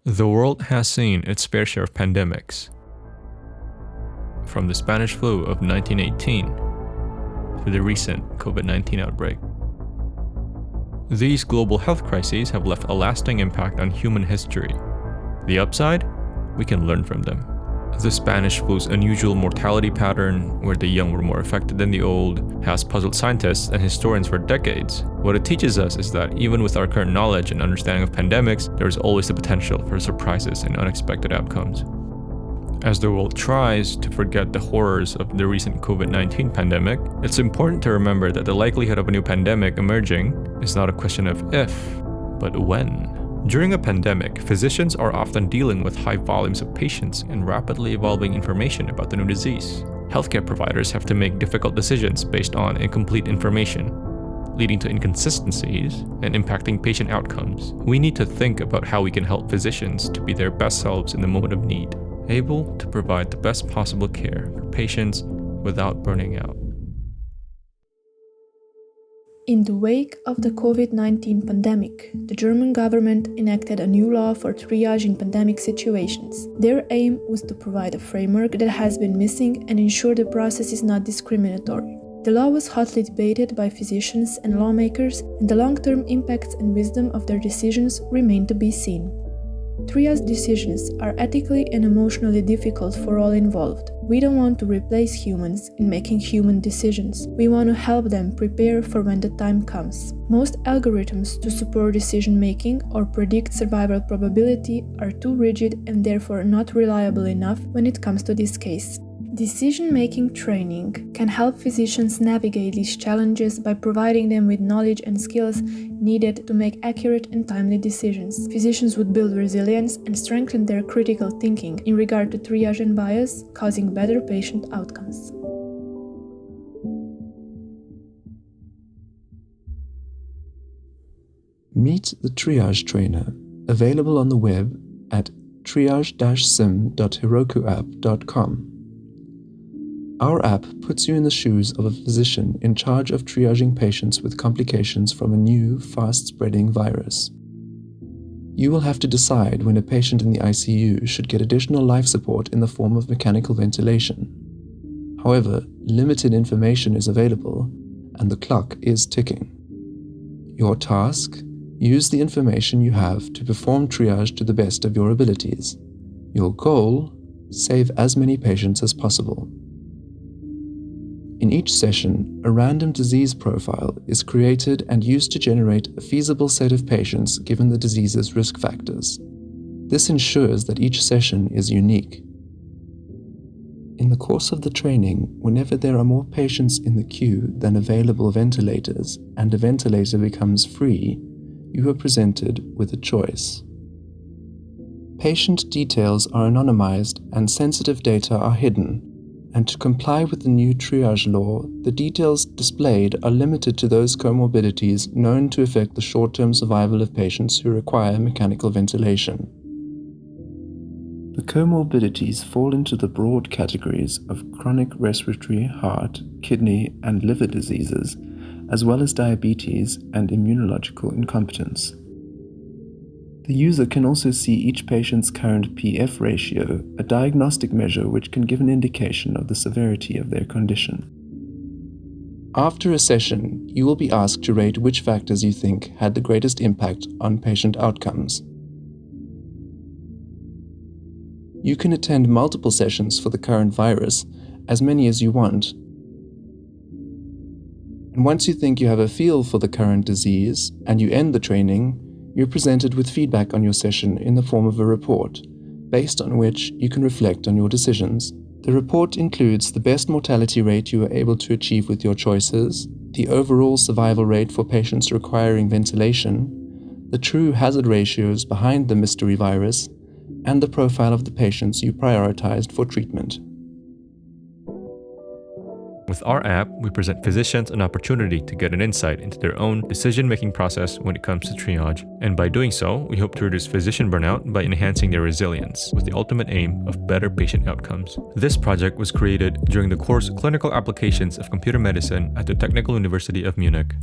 The world has seen its fair share of pandemics, from the Spanish flu of 1918 to the recent COVID-19 outbreak. These global health crises have left a lasting impact on human history. The upside? We can learn from them. The Spanish flu's unusual mortality pattern, where the young were more affected than the old, has puzzled scientists and historians for decades. What it teaches us is that even with our current knowledge and understanding of pandemics, there is always the potential for surprises and unexpected outcomes. As the world tries to forget the horrors of the recent COVID-19 pandemic, it's important to remember that the likelihood of a new pandemic emerging is not a question of if, but when. During a pandemic, physicians are often dealing with high volumes of patients and rapidly evolving information about the new disease. Healthcare providers have to make difficult decisions based on incomplete information, leading to inconsistencies and impacting patient outcomes. We need to think about how we can help physicians to be their best selves in the moment of need, able to provide the best possible care for patients without burning out. In the wake of the COVID-19 pandemic, the German government enacted a new law for triage in pandemic situations. Their aim was to provide a framework that has been missing and ensure the process is not discriminatory. The law was hotly debated by physicians and lawmakers, and the long-term impacts and wisdom of their decisions remain to be seen. Triage decisions are ethically and emotionally difficult for all involved. We don't want to replace humans in making human decisions. We want to help them prepare for when the time comes. Most algorithms to support decision-making or predict survival probability are too rigid and therefore not reliable enough when it comes to this case. Decision-making training can help physicians navigate these challenges by providing them with knowledge and skills needed to make accurate and timely decisions. Physicians would build resilience and strengthen their critical thinking in regard to triage and bias, causing better patient outcomes. Meet the Triage Trainer, available on the web at triage-sim.herokuapp.com. Our app puts you in the shoes of a physician in charge of triaging patients with complications from a new, fast-spreading virus. You will have to decide when a patient in the ICU should get additional life support in the form of mechanical ventilation. However, limited information is available, and the clock is ticking. Your task? Use the information you have to perform triage to the best of your abilities. Your goal? Save as many patients as possible. In each session, a random disease profile is created and used to generate a feasible set of patients given the disease's risk factors. This ensures that each session is unique. In the course of the training, whenever there are more patients in the queue than available ventilators and a ventilator becomes free, you are presented with a choice. Patient details are anonymized and sensitive data are hidden. And to comply with the new triage law, the details displayed are limited to those comorbidities known to affect the short-term survival of patients who require mechanical ventilation. The comorbidities fall into the broad categories of chronic respiratory, heart, kidney, and liver diseases, as well as diabetes and immunological incompetence. The user can also see each patient's current PF ratio, a diagnostic measure which can give an indication of the severity of their condition. After a session, you will be asked to rate which factors you think had the greatest impact on patient outcomes. You can attend multiple sessions for the current virus, as many as you want. And once you think you have a feel for the current disease and you end the training, you're presented with feedback on your session in the form of a report, based on which you can reflect on your decisions. The report includes the best mortality rate you were able to achieve with your choices, the overall survival rate for patients requiring ventilation, the true hazard ratios behind the mystery virus, and the profile of the patients you prioritized for treatment. With our app, we present physicians an opportunity to get an insight into their own decision-making process when it comes to triage. And by doing so, we hope to reduce physician burnout by enhancing their resilience, with the ultimate aim of better patient outcomes. This project was created during the course Clinical Applications of Computer Medicine at the Technical University of Munich.